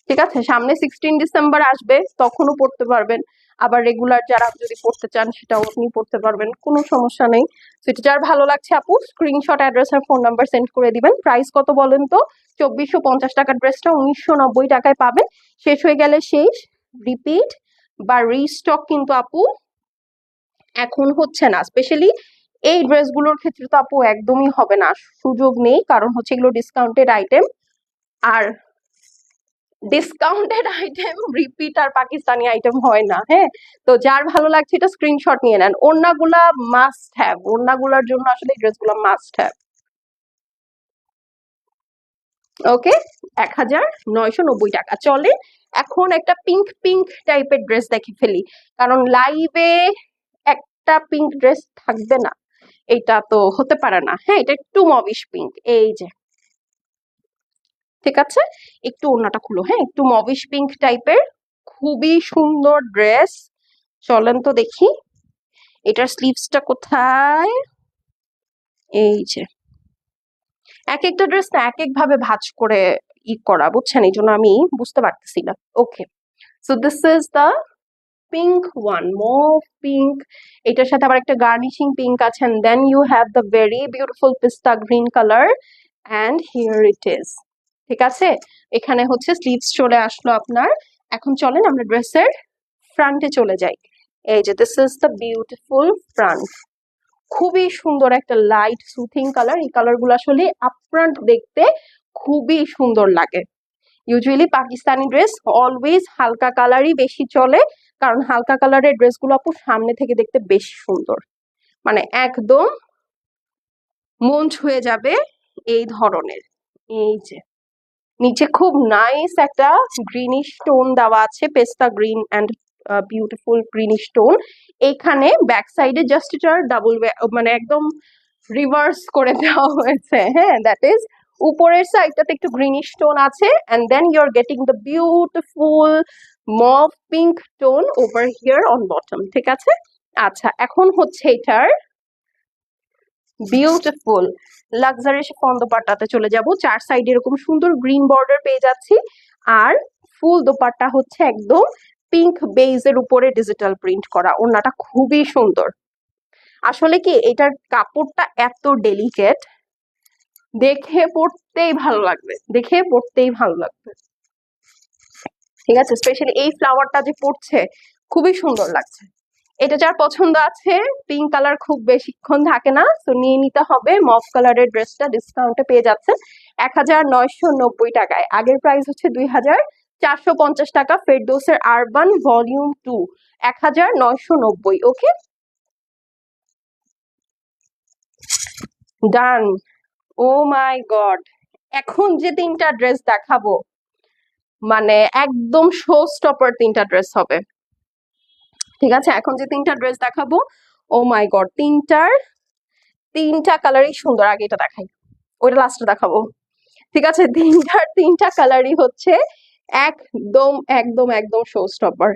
ঠিক আছে। সামনে 16 ডিসেম্বর আসবে, তখনও পড়তে পারবেন। আবার রেগুলার যারা যদি পড়তে চান সেটাও আপনি পড়তে পারবেন, কোনো সমস্যা নেই। সেটা যার ভালো লাগছে আপু স্ক্রিনশট, অ্যাড্রেস আর ফোন নাম্বার সেন্ড করে দিবেন। প্রাইস কত বলেন তো? 2450 টাকার ড্রেসটা 1990 টাকায় পাবেন। শেষ হয়ে গেলে শেষ, রিপিট বা রিস্টক কিন্তু আপু এখন হচ্ছে না। স্পেশালি এই ড্রেসগুলোর ক্ষেত্রে তো আপু একদমই হবে না, সুযোগ নেই, কারণ হচ্ছে এগুলো ডিসকাউন্টেড আইটেম। আর ডিসকাউন্টেড আইটেম রিপিট আর পাকিস্তানি আইটেম হয় না, হ্যাঁ। তো যার ভালো লাগছে এটা স্ক্রিনশট নিয়ে নেন। ওড়নাগুলা মাস্ট হ্যাভ, ওড়নাগুলার জন্য আসলে ড্রেসগুলো মাস্ট হ্যাভ। ওকে, 1990 টাকা। চলে এখন একটা পিঙ্ক পিঙ্ক টাইপের ড্রেস দেখে ফেলি, কারণ লাইভে একটা পিঙ্ক ড্রেস থাকবে না, এটা তো হতে পারে না, হ্যাঁ। এটা একটু মবিশ পিঙ্ক, এই যে, ঠিক আছে, একটু ওড়নাটা খুলো, হ্যাঁ, একটু মবিশ পিঙ্ক টাইপের, খুবই সুন্দর ড্রেস। চলেন তো দেখি এটার স্লিভসটা কোথায়। এই যে, এক একটা ড্রেস না এক এক ভাবে ভাঁজ করে করা, বুঝছেন, এই জন্য আমি বুঝতে পারতেছি না। Okay, so this is the pink one, move pink. এটার সাথে আবার একটা গার্নিশিং পিঙ্ক আছে, and then you have the very beautiful pista green colour, and here it is, ঠিক আছে। এখানে হচ্ছে স্লিভস চলে আসলো আপনার। এখন চলেন আমরা ড্রেসের ফ্রন্টে চলে যাই। এই যে, this is the beautiful front, খুবই সুন্দর একটা লাইট সুথিং কালার। এই কালার গুলো আসলে আপফ্রন্ট দেখতে খুবই সুন্দর লাগে। ইউজুয়ালি পাকিস্তানি ড্রেস অলওয়েজ হালকা কালারই বেশি চলে, কারণ হালকা কালারের ড্রেসগুলো আপু সামনে থেকে দেখতে বেশি সুন্দর, মানে একদম মন ছুঁয়ে যাবে এই ধরনের। এই যে, নিচে খুব নাইস একটা গ্রিনিশ টোন দেওয়া আছে, পেস্তা green and beautiful greenish tone. এইখানে ব্যাক সাইডে জাস্ট এটার ডাবল মানে একদম রিভার্স করে দেওয়া হয়েছে, হ্যাঁ, দ্যাট ইজ উপরের সাইডটাতে একটু গ্রিনিশ টোন আছে and then you are getting the beautiful mauve pink tone over here on bottom, ঠিক আছে। আচ্ছা, এখন হচ্ছে এটার বিউটিফুল লাক্সারি শিফন দোপাট্টাতে চলে যাব। চার সাইড এরকম সুন্দর গ্রিন বর্ডার পেয়ে যাচ্ছি, আর ফুল দোপাট্টা হচ্ছে একদম পিঙ্ক বেজের উপরে ডিজিটাল প্রিন্ট করা। ওড়নাটা খুবই সুন্দর। আসলে কি এটার কাপড়টা এত ডেলিকেট, দেখে পড়তেই ভালো লাগবে, দেখে পড়তেই ভালো লাগবে, ঠিক আছে। স্পেশালি এই ফ্লাওয়ারটা যে পড়ছে খুবই সুন্দর লাগছে। এটা যার পছন্দ আছে, পিঙ্ক কালার খুব বেশিক্ষণ থাকে না, তো নিয়ে নিতে হবে। মফ কালারের ড্রেসটা ডিসকাউন্টে পেয়ে যাচ্ছে 1990 টাকায়। আগের প্রাইস হচ্ছে 2450 টাকা। ফেরদৌসের আরবান ভলিউম 2 1990। ওকে, ডান। ও মাই গড, এখন যে তিনটা ড্রেস দেখাবো মানে একদম শো স্টপার তিনটা ড্রেস হবে, ঠিক আছে। এখন যে তিনটা ড্রেস দেখাবো, ও মাই গড, তিনটা কালারই সুন্দর। আগে এটা দেখাই, ওইটা লাস্টে দেখাবো, ঠিক আছে। তিনটা কালারই হচ্ছে একদম একদম একদম শো স্টপার।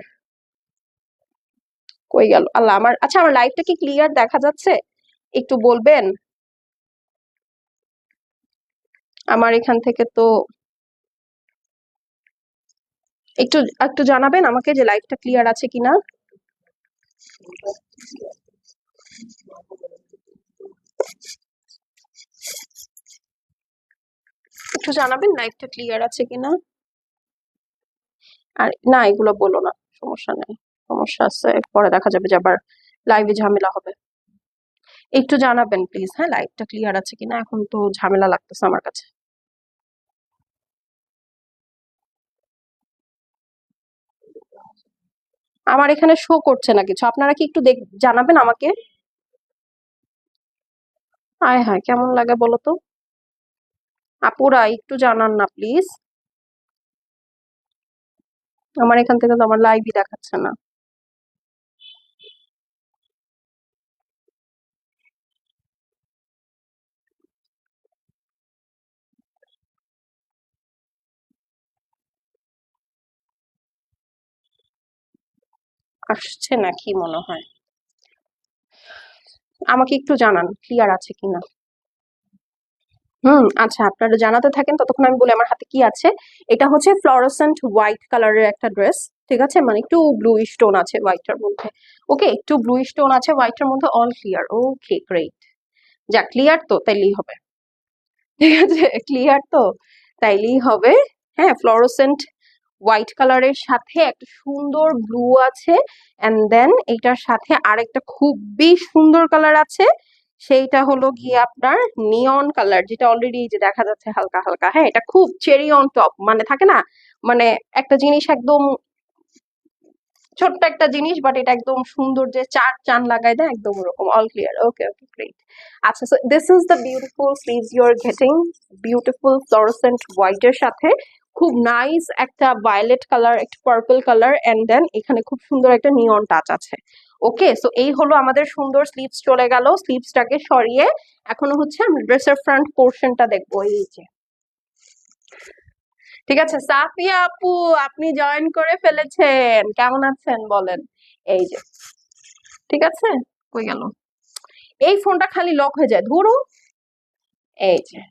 কই গেল আল্লাহ আমার? আচ্ছা, আমার লাইভটা কি ক্লিয়ার দেখা যাচ্ছে? একটু বলবেন। আমার এখান থেকে তো একটু একটু জানাবেন আমাকে যে লাইভটা ক্লিয়ার আছে কিনা। একটু জানাবেন লাইভটা ক্লিয়ার আছে কিনা। আর না, এগুলো বলো না, সমস্যা নেই, সমস্যা আছে, পরে দেখা যাবে যে আবার লাইভে ঝামেলা হবে। একটু জানাবেন প্লিজ, হ্যাঁ, লাইভটা ক্লিয়ার আছে কিনা। এখন তো ঝামেলা লাগতেছে আমার কাছে। আমার এখানে শো করছে না কিছু, আপনারা কি একটু জানাবেন আমাকে। হায় হায়, কেমন লাগে বলো তো আপুরা, একটু জানান না প্লিজ। আমার এখান থেকে তো আমার লাইভই দেখাচ্ছে না। আসছে না কি মনে হয়, আমাকে একটু জানান ক্লিয়ার আছে কিনা। আচ্ছা, আপনারা জানাতে থাকেন, ততক্ষণ আমি বলি আমার হাতে কি আছে। এটা হচ্ছে ফ্লোরোসেন্ট হোয়াইট কালারের একটা ড্রেস, ঠিক আছে, মানে একটু ব্লুইশ টোন আছে হোয়াইটটার মধ্যে। ওকে, একটু ব্লুইশ টোন আছে হোয়াইটটার মধ্যে, অল ক্লিয়ার। ওকে, গ্রেট। যা ক্লিয়ার তো তাইলেই হবে, ঠিক আছে, ক্লিয়ার তো তাইলেই হবে। হ্যাঁ, ফ্লোরোসেন্ট হোয়াইট কালারের সাথে একটা সুন্দর ব্লু আছে, এন্ড দেন এটার সাথে আরেকটা খুবই সুন্দর কালার আছে, সেইটা হলো গিয়ে আপনার নিয়ন কালার, যেটা অলরেডি যে দেখা যাচ্ছে হালকা হালকা। হ্যাঁ, এটা খুব চেরি অন টপ, মানে থাকে না, মানে একটা জিনিস একদম ছোট্ট একটা জিনিস, বাট এটা একদম সুন্দর যে চার চান লাগাই দেয়, একদম ওরকম। All clear, okay okay, great. আচ্ছা, so this is the beautiful sleeves you are getting, beautiful fluorescent white এর সাথে খুব নাইস একটা ভায়োলেট কালার, একটা পার্পল কালার, এন্ড দেন এখানে খুব সুন্দর একটা নিয়ন টাচ আছে। ওকে, সো এই হলো আমাদের সুন্দর স্লিভস চলে গেল। স্লিভসটাকে সরিয়ে এখনো হচ্ছে আমরা ড্রেসের ফ্রন্ট পোর্শনটা দেখবো। এই যে, ঠিক আছে, সাফিয়া আপু আপনি জয়েন করে ফেলেছেন, কেমন আছেন বলেন। এই যে, ঠিক আছে, কই গেল, এই ফোনটা খালি লক হয়ে যায়, ধরো। এই যে,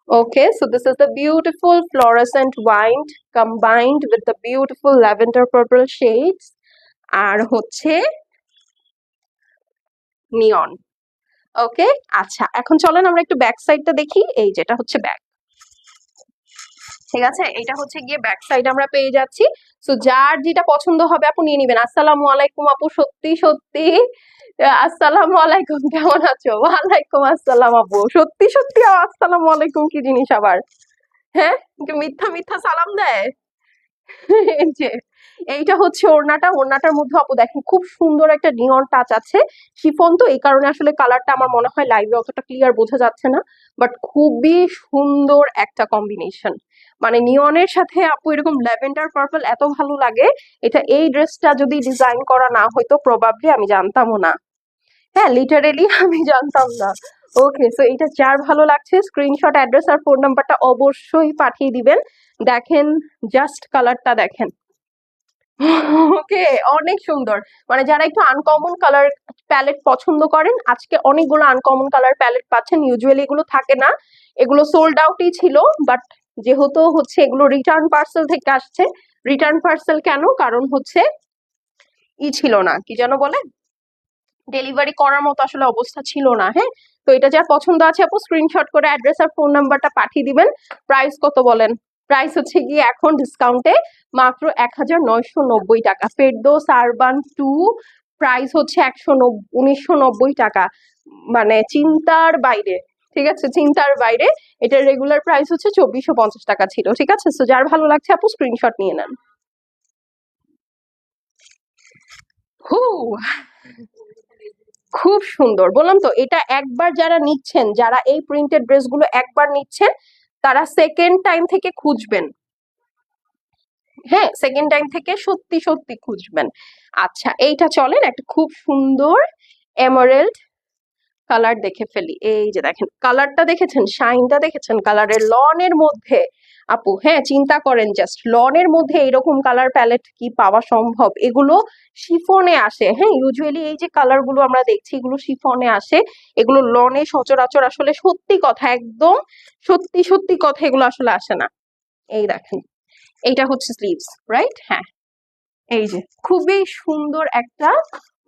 okay, so this is the beautiful fluorescent white combined with the beautiful lavender purple shades আর হচ্ছে নিয়ন। ওকে, আচ্ছা, এখন চলেন আমরা একটু ব্যাক সাইডটা দেখি। এই যেটা হচ্ছে ব্যাক, ঠিক আছে, এটা হচ্ছে গিয়ে ব্যাক সাইড আমরা পেয়ে যাচ্ছি। সো যার যেটা পছন্দ হবে আপু নিয়ে নিবেন। আসসালামু আলাইকুম আপু, সত্যি সত্যি আসসালামু আলাইকুম, কেমন আছো? ওয়ালাইকুম আসসালাম আপু, সত্যি সত্যি আসসালামু আলাইকুম কি জিনিস আবার? হ্যাঁ, মিথ্যা মিথ্যা সালাম দেয়। এই যে এইটা হচ্ছে ওড়নাটা, ওড়নাটার মধ্যে আপু দেখেন খুব সুন্দর একটা নিয়ন টাচ আছে। শিফন তো এই কারণে আসলে কালারটা আমার মনে হয় লাইভে অতটা ক্লিয়ার বোঝা যাচ্ছে না, বাট খুবই সুন্দর একটা কম্বিনেশন। মানে নিয়নের সাথে আপু এরকম ল্যাভেন্ডার পার্পল এত ভালো লাগে। এটা এই ড্রেসটা যদি ডিজাইন করা না হয়তো প্রবাবলি আমি জানতামও না। হ্যাঁ, লিটারেলি আমি জানতাম না। ওকে, সো এটা যার ভালো লাগছে স্ক্রিনশট, অ্যাড্রেস আর ফোন নাম্বারটা অবশ্যই পাঠিয়ে দিবেন। দেখেন, জাস্ট কালারটা দেখেন। ওকে, অনেক সুন্দর। মানে যারা একটু আনকমন কালার প্যালেট পছন্দ করেন, আজকে অনেকগুলো আনকমন কালার প্যালেট পাচ্ছেন। ইউজুয়ালি এগুলো থাকে না, এগুলো সোল্ড আউটই ছিল। বাট যেহেতু হচ্ছে এগুলো রিটার্ন পার্সেল থেকে আসছে, রিটার্ন পার্সেল কেন, কারণ হচ্ছে ছিল না, কি যেন বলে, ডেলিভারি করার মতো আসলে অবস্থা ছিল না। হ্যাঁ, তো এটা যার পছন্দ আছে আপু স্ক্রিনশট করে অ্যাড্রেস আর ফোন নাম্বারটা পাঠিয়ে দিবেন। প্রাইস কত বলেন? প্রাইস হচ্ছে গিয়ে এখন ডিসকাউন্টে মাত্র 1990 টাকা। ফেরদৌস আরবান 2 প্রাইস হচ্ছে 1990 টাকা। মানে চিন্তার বাইরে। ঠিক আছে, চিন্তার বাইরে। এটার রেগুলার প্রাইস হচ্ছে 2450 টাকা ছিল। ঠিক আছে, তো যার ভালো লাগছে আপু স্ক্রিনশট নিয়ে নেন। হু, খুব সুন্দর বললাম তো, এটা একবার যারা নিচ্ছেন, যারা এই প্রিন্টেড ড্রেসগুলো একবার নিচ্ছেন, তারা সেকেন্ড টাইম থেকে খুঁজবেন। হ্যাঁ, সেকেন্ড টাইম থেকে সত্যি সত্যি খুঁজবেন। আচ্ছা, এইটা চলেন একটা খুব সুন্দর এমারেল্ড কালার দেখে ফেলি। এই যে দেখেন কালারটা দেখেছেন, শাইনটা দেখেছেন কালারের, লনের মধ্যে আপু। হ্যাঁ, চিন্তা করেন জাস্ট লনের মধ্যে এরকম কালার প্যালেট কি পাওয়া সম্ভব? এগুলো শিফনে আসে। হ্যাঁ, ইউজুয়ালি এই যে কালার গুলো আমরা দেখছি এগুলো শিফনে আসে, এগুলো লনে সচরাচর আসলে সত্যি কথা, একদম সত্যি সত্যি কথা, এগুলো আসলে আসে না। এই দেখেন, এইটা হচ্ছে স্লিভস, রাইট? হ্যাঁ, এই যে খুবই সুন্দর একটা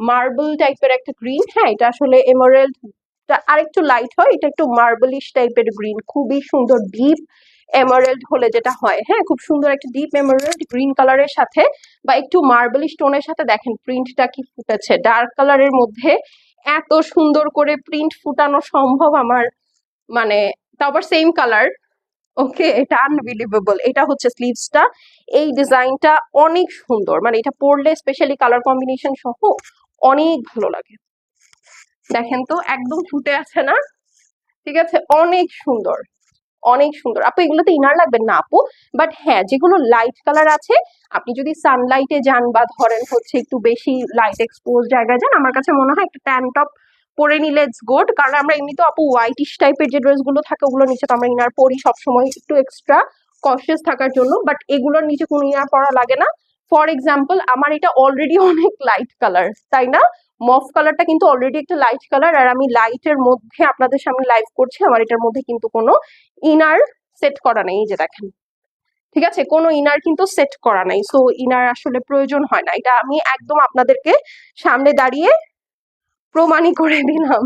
মার্বেল টাইপের একটা গ্রিন। হ্যাঁ, এটা আসলে এমারেল্ড আরেকটু লাইট হয়, এটা একটু মার্বেলিশ টাইপের গ্রিন, খুবই সুন্দর ডিপ এমারেল্ড হলে যেটা হয়। হ্যাঁ, খুব সুন্দর একটা ডিপ এমারেল্ড গ্রিন কালারের সাথে বা একটু মার্বেলিশ টোনের সাথে দেখেন প্রিন্টটা কি ফুটেছে। ডার্ক কালারের মধ্যে এত সুন্দর করে প্রিন্ট ফুটানো সম্ভব আমার, মানে তাও আবার সেম কালার। ওকে, এটা আনবিলিভেবল। এটা হচ্ছে স্লিভসটা, এই ডিজাইনটা অনেক সুন্দর। মানে এটা পরলে স্পেশালি কালার কম্বিনেশন সহ অনেক ভালো লাগে। দেখেন তো একদম ফুটে আছে না? ঠিক আছে, অনেক সুন্দর, অনেক সুন্দর। আপু এগুলোতে ইনার লাগবে না আপু, বাট হ্যাঁ যেগুলো লাইট কালার আছে, আপনি যদি সানলাইটে যান বা ধরেন হচ্ছে একটু বেশি লাইট এক্সপোজ জায়গায় যান, আমার কাছে মনে হয় একটা ট্যান টপ পরে নিলে ইটস গুড। কারণ আমরা এমনিতেও আপু হোয়াইটিশ টাইপের যে ড্রেস গুলো থাকে ওগুলো নিচে তো আমরা ইনার পরি সবসময়, একটু এক্সট্রা কনসিয়াস থাকার জন্য। বাট এগুলোর নিচে কোনো ইনার পরা লাগে না। ফর এক্সাম্পল আমার এটা অলরেডি অনেক লাইট কালার, তাই না? মফ কালারটা কিন্তু অলরেডি একটা লাইট কালার, আর আমি লাইটের মধ্যে আপনাদের সামনে লাইভ করছি, আমার এটার মধ্যে কিন্তু কোনো ইনার সেট করা নেই। এই যে দেখেন, ঠিক আছে, কোনো ইনার কিন্তু সেট করা নাই, সো ইনার আসলে প্রয়োজন হয় না। এটা আমি একদম আপনাদেরকে সামনে দাঁড়িয়ে প্রমাণই করে দিলাম।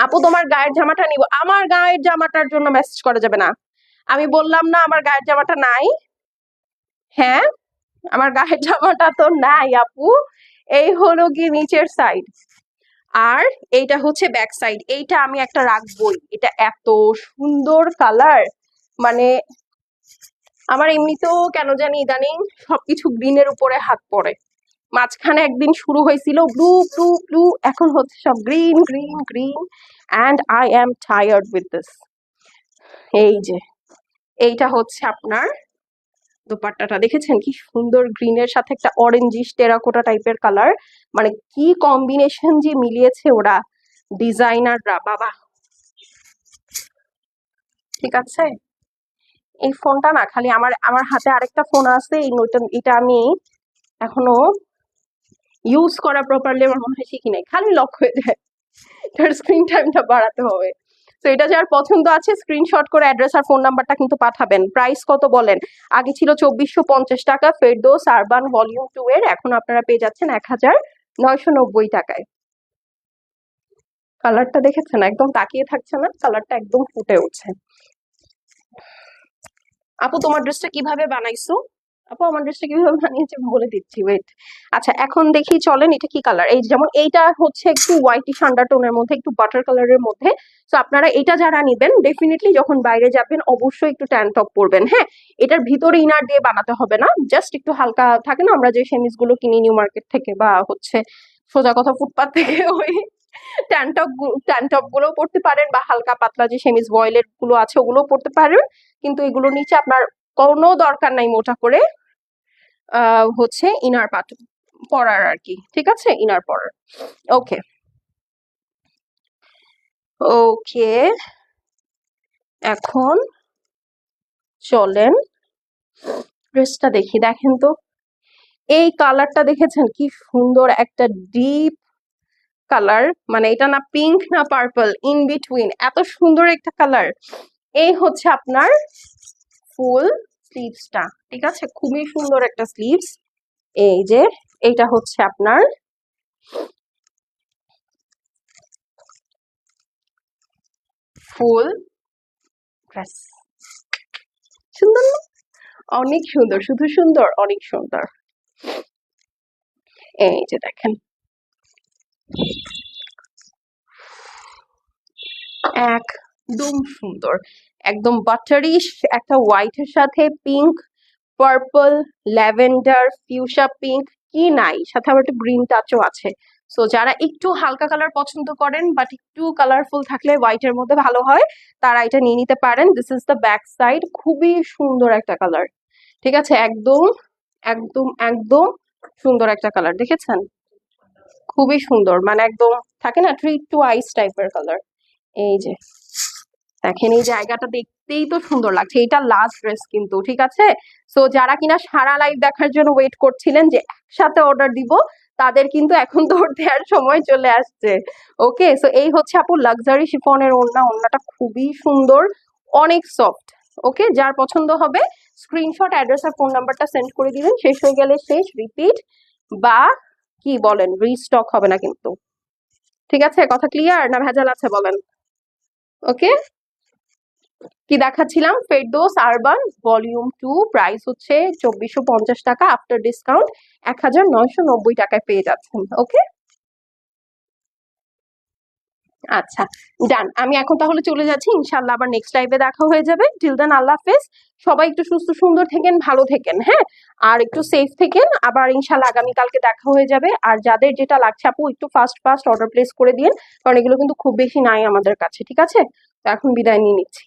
আপু তোমার গায়ের জামাটা নিব, আমার গায়ের জামাটার জন্য মেসেজ করা যাবে না। আমি বললাম না আমার গায়ের জামাটা নাই? হ্যাঁ, আমার গায়ের জামাটা তো নাই আপু। এই হলো কি নিচের সাইড, আর এইটা হচ্ছে ব্যাক সাইড। এইটা আমি একটা রাখবই, এটা এত সুন্দর কালার। মানে আমার এমনিতেও কেন জানি ইদানিং সবকিছু গ্রিনের উপরে হাত পড়ে। মাঝখানে একদিন শুরু হয়েছিল ব্লু ব্লু ব্লু, এখন হচ্ছে সব green green green, and I am tired with this. এই যে এইটা হচ্ছে আপনার দোপাট্টাটা, দেখেছেন কি সুন্দর, গ্রিনের সাথে একটা অরেঞ্জিশ টেরাকোটা টাইপের কালার। মানে কি কম্বিনেশন যে মিলিয়েছে ওরা ডিজাইনাররা, বাবা। ঠিক আছে, এই ফোনটা না খালি আমার আমার হাতে আরেকটা ফোন আছে, এই এটা আমি এখনো ইউজ করা প্রপারলি আমার মনে হয় শিখি নাই, খালি লক হয়ে যায়। এটার স্ক্রিন টাইমটা বাড়াতে হবে। তো এটা যার পছন্দ আছে স্ক্রিনশট করে অ্যাড্রেস আর ফোন নাম্বারটা কিন্তু পাঠাবেন। প্রাইস কত বলেন? আগে ছিল 2450 টাকা ফেরদৌস আরবান ভলিউম 2 এর, এখন আপনারা পেয়ে যাচ্ছেন 1990 টাকায়। কালারটা দেখেছেন, একদম তাকিয়ে থাকছে না, কালারটা একদম ফুটে উঠছে। আপু তোমার ড্রেসটা কিভাবে বানাইছো? আপু আমার ড্রেসটা কিভাবে বানিয়েছে বলে দিচ্ছি, ওয়েট। আচ্ছা এখন দেখি চলেন এটা কি কালার। এই যেমন এইটা হচ্ছে একটু হোয়াইটিশ আন্ডারটোনের মধ্যে, একটু বাটার কালারের মধ্যে। তো আপনারা এটা যারা নিবেন ডেফিনেটলি যখন বাইরে যাবেন অবশ্যই একটু ট্যান টপ পরবেন, হ্যাঁ। এটার ভিতরে ইনার দিয়ে বানাতে হবে না, জাস্ট একটু হালকা থাকে না আমরা যে সেমিস গুলো কিনি নিউ মার্কেট থেকে বা হচ্ছে সোজা কথা ফুটপাত থেকে, ওই ট্যান টপ গুলো পড়তে পারেন, বা হালকা পাতলা যে সেমিস ভয়েলেট গুলো আছে ওগুলো পড়তে পারেন। কিন্তু এগুলোর নিচে আপনার কোনো দরকার নাই মোটা করে হচ্ছে ইনার পার্ট পরার আর কি, ঠিক আছে, ইনার পরার। ওকে ওকে, এখন চলেন ড্রেসটা দেখি। দেখেন তো এই কালারটা দেখেছেন কি সুন্দর একটা ডিপ কালার, মানে এটা না পিঙ্ক না পার্পল, ইন বিটুইন, এত সুন্দর একটা কালার। এই হচ্ছে আপনার ফুল স্লিভসটা, ঠিক আছে, খুবই সুন্দর একটা স্লিভস। এই যে এইটা হচ্ছে আপনার ফুল ড্রেস। সুন্দর না? অনেক সুন্দর, শুধু সুন্দর, অনেক সুন্দর। এই যে দেখেন, একদম সুন্দর, একদম বাটারি একটা হোয়াইটের সাথে পিঙ্ক, পার্পল, ল্যাভেন্ডার, ফিউশা পিঙ্ক, কি নাই, সাথে আবার একটা গ্রিন টাচও আছে। সো যারা একটু হালকা কালার পছন্দ করেন বাট একটু কালারফুল থাকলে হোয়াইটের মধ্যে ভালো হয়, তারা এটা নিয়ে নিতে পারেন। This is the back side, খুবই সুন্দর একটা কালার, ঠিক আছে, একদম একদম একদম সুন্দর একটা কালার, দেখেছেন, খুবই সুন্দর, মানে একদম থাকে না ট্রিট টু আইস টাইপের কালার। এই যে দেখেন এই জায়গাটা দেখতেই তো সুন্দর লাগছে। এটা লাস্ট ড্রেস কিন্তু, ঠিক আছে। সো যারা কিনা সারা লাইভ দেখার জন্য ওয়েট করছিলেন যে একসাথে অর্ডার দিব, তাদের কিন্তু এখন দৌড় দেওয়ার সময় চলে আসছে। ওকে, সো এই হচ্ছে আপু লাক্সারি শিফনের ওড়না, ওড়নাটা খুবই সুন্দর, অনেক সফট। ওকে, যার পছন্দ হবে স্ক্রিনশট, অ্যাড্রেস আর ফোন নাম্বারটা সেন্ড করে দিবেন, শেষ হয়ে গেলে শেষ, রিপিট বা কি বলেন রিস্টক হবে না কিন্তু, ঠিক আছে, কথা ক্লিয়ার না ভেজাল আছে বলেন। ওকে, কি দেখাচ্ছিলাম, ফেরদৌস আরবান ভলিউম 2, প্রাইস হচ্ছে 2450 টাকা, আফটার ডিসকাউন্ট 1990 টাকায় পেয়ে যাচ্ছেন। ওকে, আচ্ছা, ডান। আমি এখন তাহলে চলে যাচ্ছি, ইনশাল্লাহ আবার নেক্সট লাইভে দেখা হয়ে যাবে। টিল দেন আল্লাহ হাফেজ। সবাই একটু সুস্থ সুন্দর থেকেন, ভালো থেকেন, হ্যাঁ, আর একটু সেফ থেকেন। আবার ইনশাল্লাহ আগামীকালকে দেখা হয়ে যাবে। আর যাদের যেটা লাগছে আপু একটু ফাস্ট ফাস্ট অর্ডার প্লেস করে দিন, কারণ এগুলো কিন্তু খুব বেশি নাই আমাদের কাছে, ঠিক আছে। তো এখন বিদায় নিয়ে নিচ্ছি।